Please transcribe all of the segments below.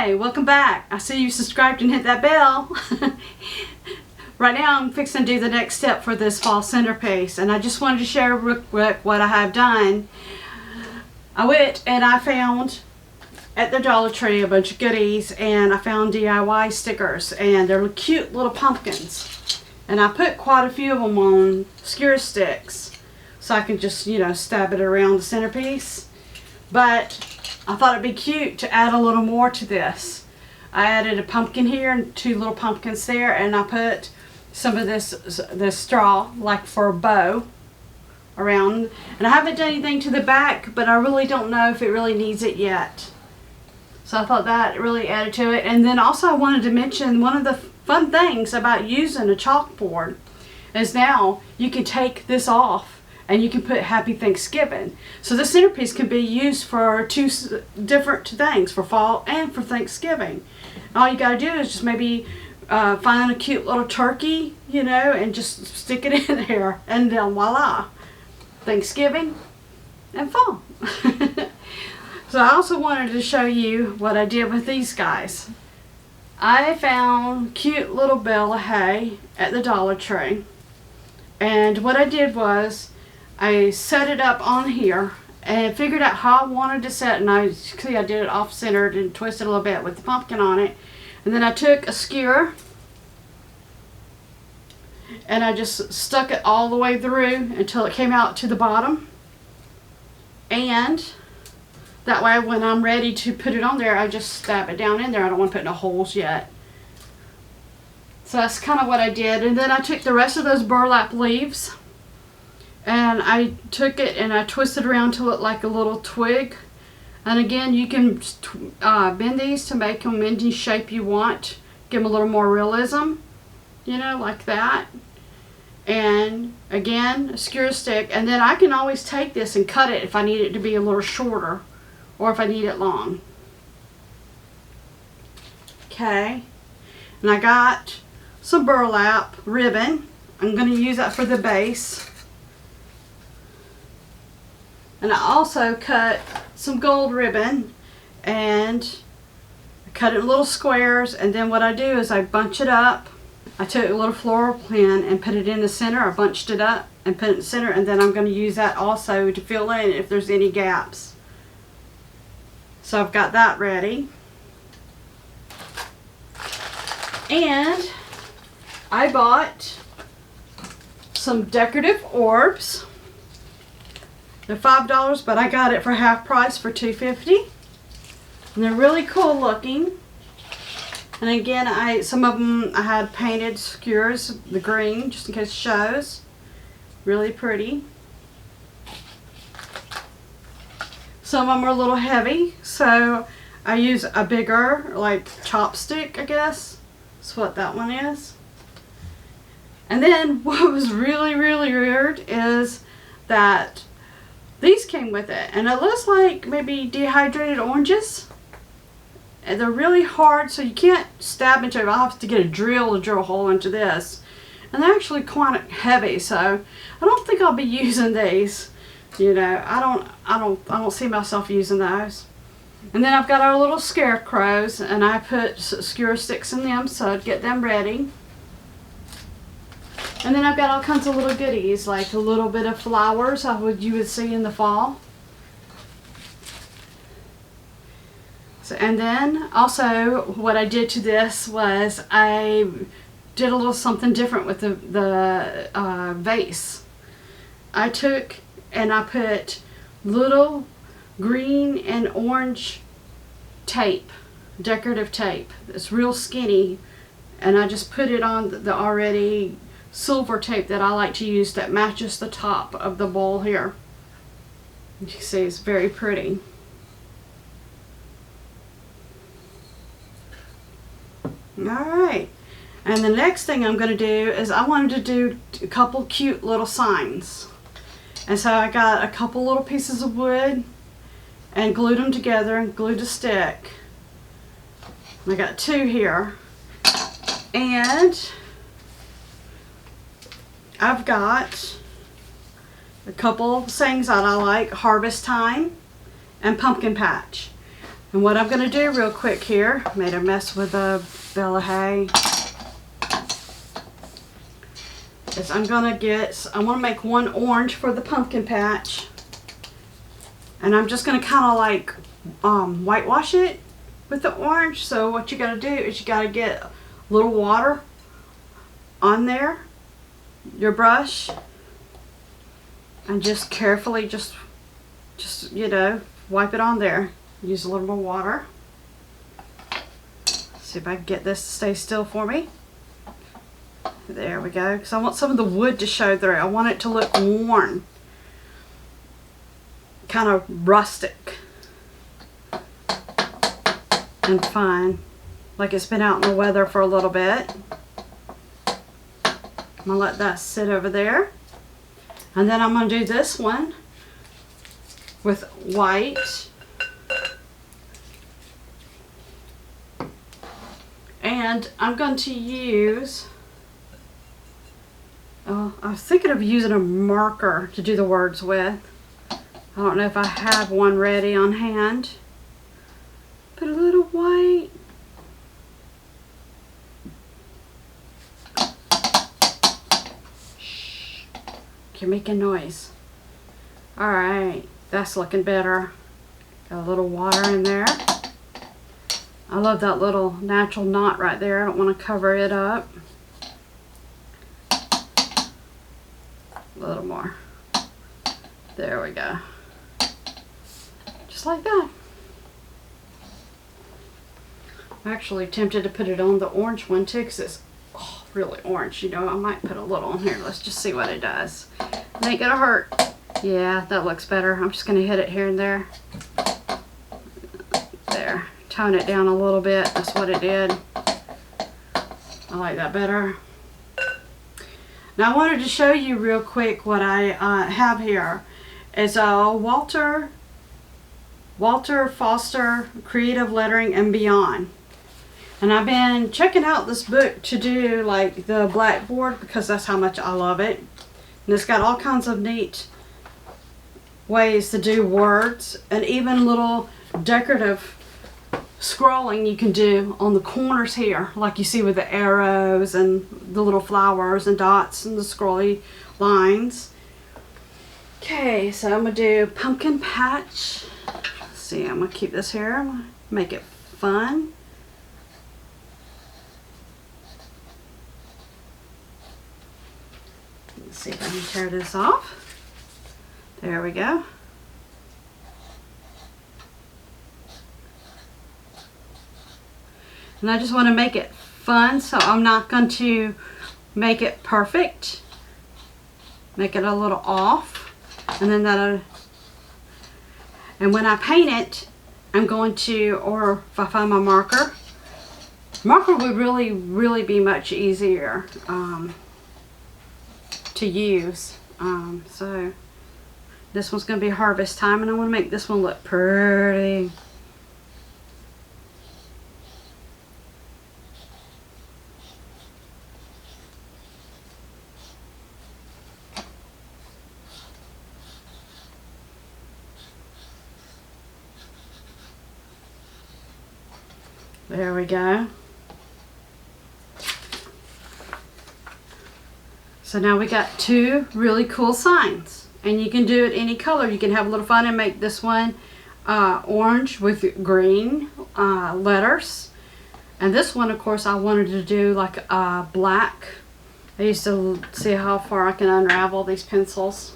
Hey, welcome back. I see you subscribed and hit that bell. Right now I'm fixing to do the next step for this fall centerpiece, and I just wanted to share real quick what I have done. I went and I found at the Dollar Tree a bunch of goodies, and I found DIY stickers, and they're cute little pumpkins. And I put quite a few of them on skewer sticks so I can just, stab it around the centerpiece. But I thought it'd be cute to add a little more to this. I added a pumpkin here and two little pumpkins there, and I put some of this straw, like for a bow, around. And I haven't done anything to the back, but I really don't know if it really needs it yet. So I thought that really added to it. And then also I wanted to mention one of the fun things about using a chalkboard is now you can take this off and you can put Happy Thanksgiving. So the centerpiece can be used for two different things, for fall and for Thanksgiving. And all you gotta do is just maybe find a cute little turkey, and just stick it in there, and then voila, Thanksgiving and fall. So I also wanted to show you what I did with these guys. I found cute little bale of hay at the Dollar Tree, and what I did was I set it up on here and figured out how I wanted to set it, and I did it off-centered and twisted a little bit with the pumpkin on it. And then I took a skewer and I just stuck it all the way through until it came out to the bottom. And that way when I'm ready to put it on there, I just stab it down in there. I don't want to put no holes yet. So that's kind of what I did. And then I took the rest of those burlap leaves and I took it and I twisted around to look like a little twig. And again, you can bend these to make them any shape you want. Give them a little more realism, like that. And again, a skewer stick. And then I can always take this and cut it if I need it to be a little shorter or if I need it long. Okay. And I got some burlap ribbon. I'm going to use that for the base. And I also cut some gold ribbon and I cut it in little squares, and then what I do is I bunch it up. I took a little floral pin and put it in the center. I bunched it up and put it in the center, and then I'm going to use that also to fill in if there's any gaps. So I've got that ready. And I bought some decorative orbs. They're $5, but I got it for half price for $2.50. And they're really cool looking. And again, some of them I had painted skewers, the green, just in case it shows. Really pretty. Some of them are a little heavy, so I use a bigger, like, chopstick, I guess. That's what that one is. And then what was really, really weird is that these came with it, and it looks like maybe dehydrated oranges. And they're really hard, so you can't stab into it. I'll have to get a drill to drill a hole into this. And they're actually quite heavy, so I don't think I'll be using these. I don't see myself using those. And then I've got our little scarecrows, and I put skewer sticks in them so I'd get them ready. And then I've got all kinds of little goodies, like a little bit of flowers you would see in the fall. So, and then also what I did to this was I did a little something different with the vase. I took and I put little green and orange tape, decorative tape. It's real skinny, and I just put it on the already silver tape that I like to use that matches the top of the bowl here. You can see it's very pretty. Alright, and the next thing I'm going to do is I wanted to do a couple cute little signs. And so I got a couple little pieces of wood and glued them together and glued a stick. I got two here. And I've got a couple of sayings that I like: harvest time and pumpkin patch. And what I'm going to do real quick here, made a mess with a bale of hay, is I want to make one orange for the pumpkin patch. And I'm just going to kind of like whitewash it with the orange. So what you got to do is you got to get a little water on there, your brush, and just carefully just you know, wipe it on there. Use a little more water. See if I can get this to stay still for me. There we go. Because I want some of the wood to show through. I want it to look worn. Kind of rustic. And fine. Like it's been out in the weather for a little bit. I'm going to let that sit over there. And then I'm going to do this one with white. And I'm going to use, I was thinking of using a marker to do the words with. I don't know if I have one ready on hand. Put a little white. Shh. You're making noise. Alright, that's looking better. Got a little water in there. I love that little natural knot right there. I don't want to cover it up. A little more. There we go. Just like that. I'm actually tempted to put it on the orange one too, because it's really orange. You know, I might put a little on here. Let's just see what it does. It ain't gonna hurt. Yeah, that looks better. I'm just gonna hit it here and there. There. Tone it down a little bit. That's what it did. I like that better. Now I wanted to show you real quick what I have here. It's a Walter Foster Creative Lettering and Beyond. And I've been checking out this book to do like the blackboard because that's how much I love it. And it's got all kinds of neat ways to do words and even little decorative scrolling you can do on the corners here, like you see with the arrows and the little flowers and dots and the scrolly lines. Okay, so I'm gonna do pumpkin patch. Let's see, I'm gonna keep this here. I'm gonna make it fun. Let's see if I can tear this off. There we go. And I just want to make it fun, so I'm not going to make it perfect. Make it a little off. And then and when I paint it, I'm going to, or if I find my marker would really be much easier to use. So this one's going to be harvest time, and I want to make this one look pretty. There we go. So now we got two really cool signs, and you can do it any color. You can have a little fun and make this one orange with green letters, and this one, of course, I wanted to do like black. I used to see how far I can unravel these pencils.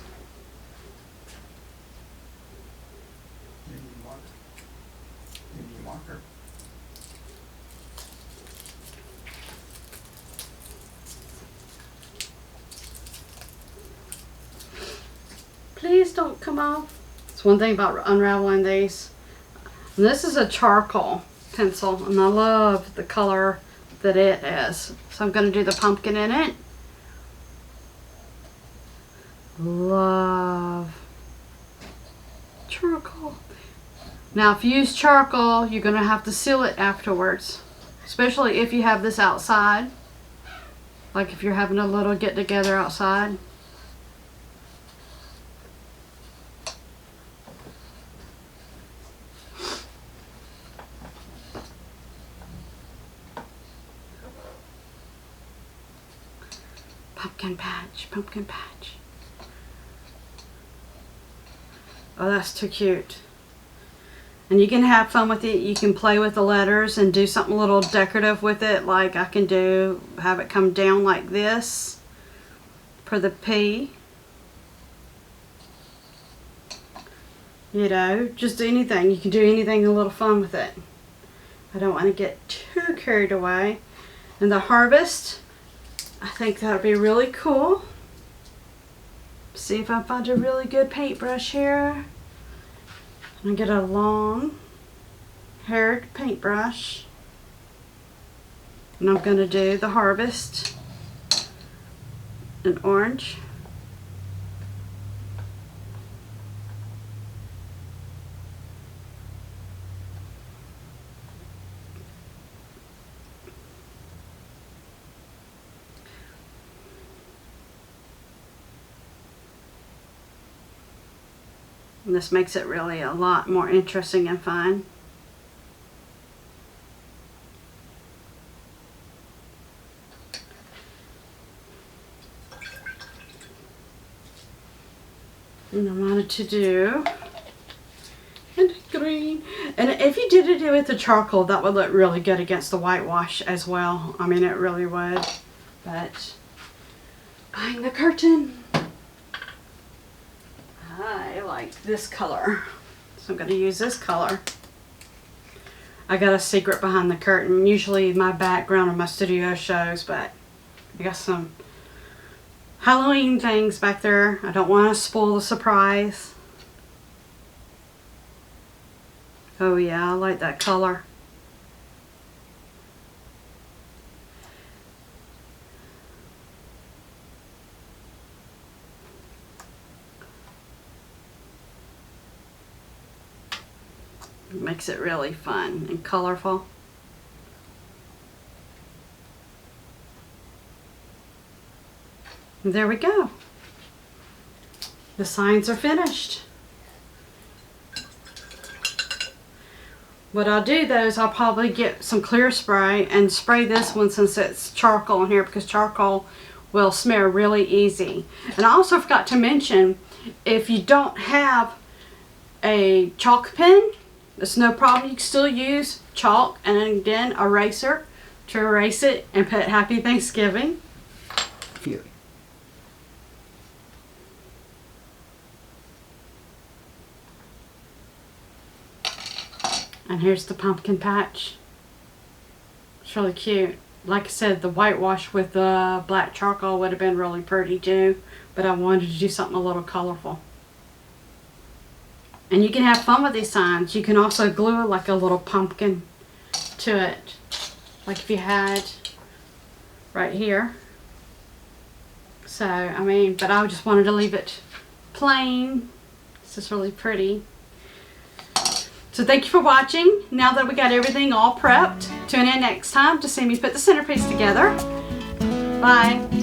Please don't come off. It's one thing about unraveling these. And this is a charcoal pencil, and I love the color that it is. So I'm going to do the pumpkin in it. Love charcoal. Now if you use charcoal, you're going to have to seal it afterwards. Especially if you have this outside. Like if you're having a little get together outside. Pumpkin patch, pumpkin patch. Oh, that's too cute. And you can have fun with it. You can play with the letters and do something a little decorative with it. Like I can do, have it come down like this for the P. You know, just anything. You can do anything a little fun with it. I don't want to get too carried away. And the harvest, I think that would be really cool. See if I find a really good paintbrush here. I'm going to get a long haired paintbrush. And I'm going to do the harvest in orange. And this makes it really a lot more interesting and fun. And I wanted to do and green. And if you did it with the charcoal, that would look really good against the whitewash as well. I mean, it really would. But behind the curtain, I like this color, so I'm going to use this color. I got a secret behind the curtain. Usually my background of my studio shows, but I got some Halloween things back there. I don't want to spoil the surprise. Oh yeah, I like that color. It makes it really fun and colorful. And there we go. The signs are finished. What I'll do though is I'll probably get some clear spray and spray this one since it's charcoal in here, because charcoal will smear really easy. And I also forgot to mention, if you don't have a chalk pen, it's no problem. You can still use chalk and again eraser to erase it and put Happy Thanksgiving. And here's the pumpkin patch. It's really cute. Like I said, the whitewash with the black charcoal would have been really pretty too, but I wanted to do something a little colorful. And you can have fun with these signs. You can also glue like a little pumpkin to it. Like if you had right here. So, I mean, but I just wanted to leave it plain. It's just really pretty. So thank you for watching. Now that we got everything all prepped, tune in next time to see me put the centerpiece together. Bye.